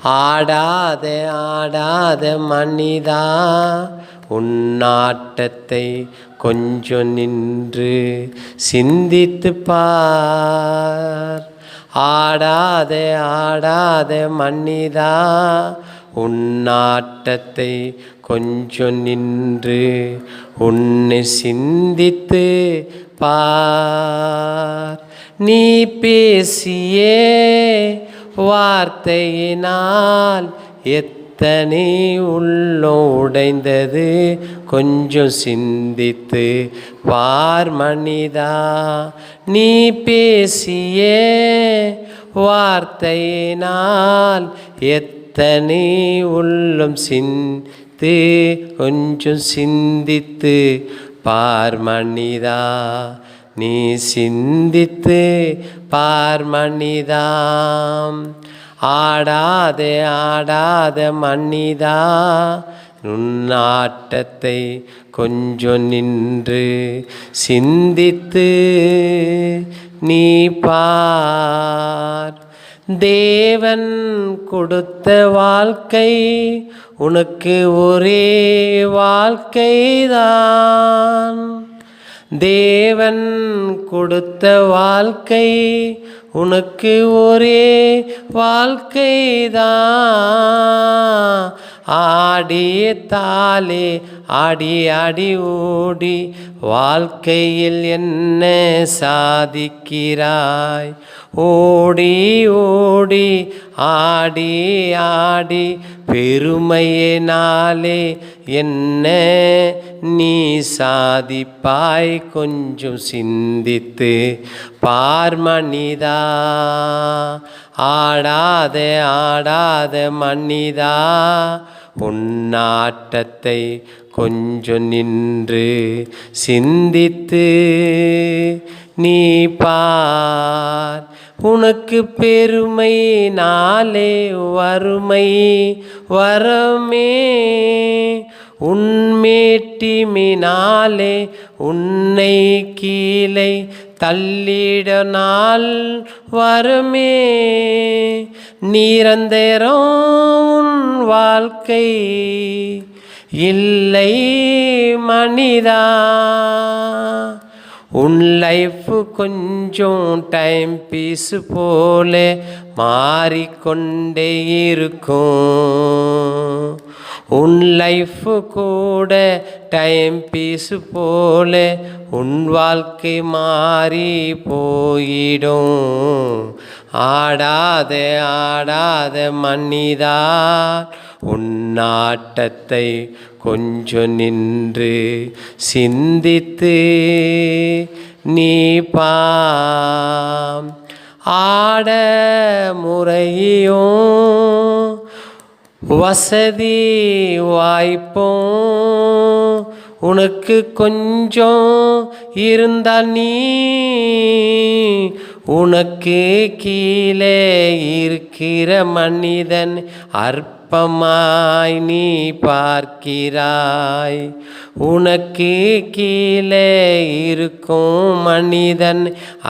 ஆடாத ஆடாத மனிதா, உன்னாட்டத்தை கொஞ்சம் நின்று சிந்தித்து பார். ஆடாத ஆடாத மனிதா, உன்னாட்டத்தை கொஞ்சம் நின்று உன்னை சிந்தித்து பார். நீ பேசியே வார்த்தையினால் எத்தனை உள்ளம் உடைந்தது, கொஞ்சம் சிந்தித்து பார் மனிதா. நீ பேசியே வார்த்தையினால் எத்தனை உள்ளம் சிந்து, கொஞ்சம் சிந்தித்து பார் மனிதா. நீ சிந்தித்து பார் மனிதா. ஆடாத ஆடாத மனிதா, உன்னாட்டத்தை கொஞ்சம் நின்று சிந்தித்து நீ பார். தேவன் கொடுத்த வாழ்க்கை உனக்கு ஒரே வாழ்க்கைதான். தேவன் கொடுத்த வாழ்க்கை உனக்கு ஒரே வாழ்க்கைதான். ஆடிய தாலே ஆடி ஆடி ஓடி வாழ்க்கையில் என்ன சாதிக்கிறாய்? ஓடி ஓடி ஆடி ஆடி பெருமையினாலே என்ன நீ சாதிப்பாய்? கொஞ்சம் சிந்தித்து பார் மனிதா. ஆடாத ஆடாத மனிதா, உன்னாட்டத்தை கொஞ்சம் நின்று சிந்தித்து நீ பார். உனக்கு பெருமையினாலே வறுமை வரமே, உன்மேட்டிமினாலே உன்னை கீழே தள்ளிட நாள் வரமே. நிரந்தரம் உன் வாழ்க்கை இல்லை மனிதா. உன் லைஃப் கொஞ்சம் டைம் பீஸ் போல மாறிக்கொண்டே இருக்கும். உன் லைஃப் கூட டைம் பீஸ் போல உன் வாழ்க்கை மாறி போயிடும். ஆடாத ஆடாத மனிதா, உன்னாட்டத்தை கொஞ்சம் நின்று சிந்தித்து நீ பார். ஆட முறையும் வசதி வாய்ப்பும் உனக்கு கொஞ்சம் இருந்தால் நீ உனக்கு கீழே இருக்கிற மனிதன் அற்பமாய் நீ பார்க்கிறாய். உனக்கு கீழே இருக்கும் மனிதன்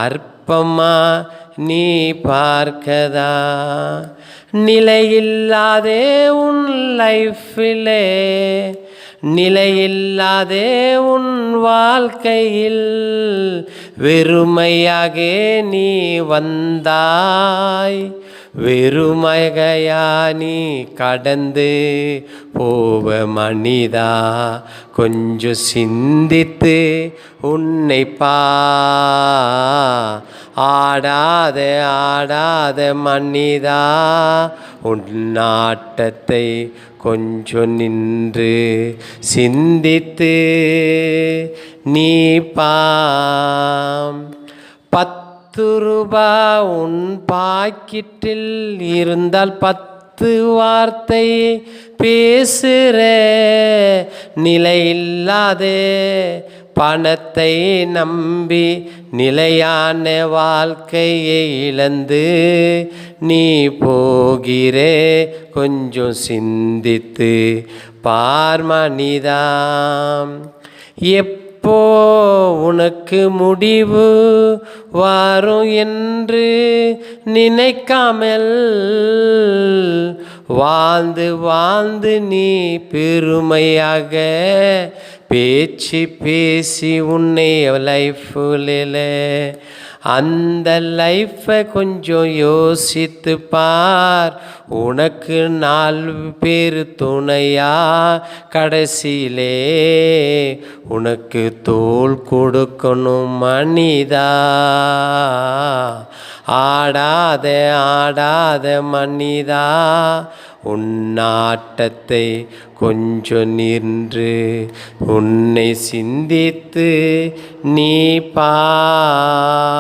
அற்பமா நீ பார்க்கதா? நிலையில்லாதே உன் லைஃபிலே, நிலையில்லாதே உன் வாழ்க்கையில் வெறுமையாக நீ வந்தாய். வெறுமையா நீ கடந்து போவ மனிதா, கொஞ்சம் சிந்தித்து உன்னை பார். ஆடாத ஆடாத மனிதா, உன்னாட்டத்தை கொஞ்சம் நின்று சிந்தித்து நீ பார். 10 ரூபாய் உன் பாக்கெட்டில் இருந்தால் 10 வார்த்தை பேசுற நிலையில்லாதே பணத்தை நம்பி நிலையான வாழ்க்கையை இழந்து நீ போகிறே. கொஞ்சம் சிந்தித்து பார் மனிதா. எப்போ உனக்கு முடிவு வரும் என்று நினைக்காமல் வாழ்ந்து வாழ்ந்து நீ பெருமையாக பேச்சு பேசி உன்னை லைஃபில் அந்த லைஃப்பை கொஞ்சம் யோசித்து பார். உனக்கு 4 பேர் துணையா கடைசியிலே உனக்கு தோள் கொடுக்கணும் மனிதா. ஆடாத ஆடாத மனிதா, உன்னாட்டத்தை கொஞ்சம் நின்று உன்னை சிந்தித்து நீ பார்.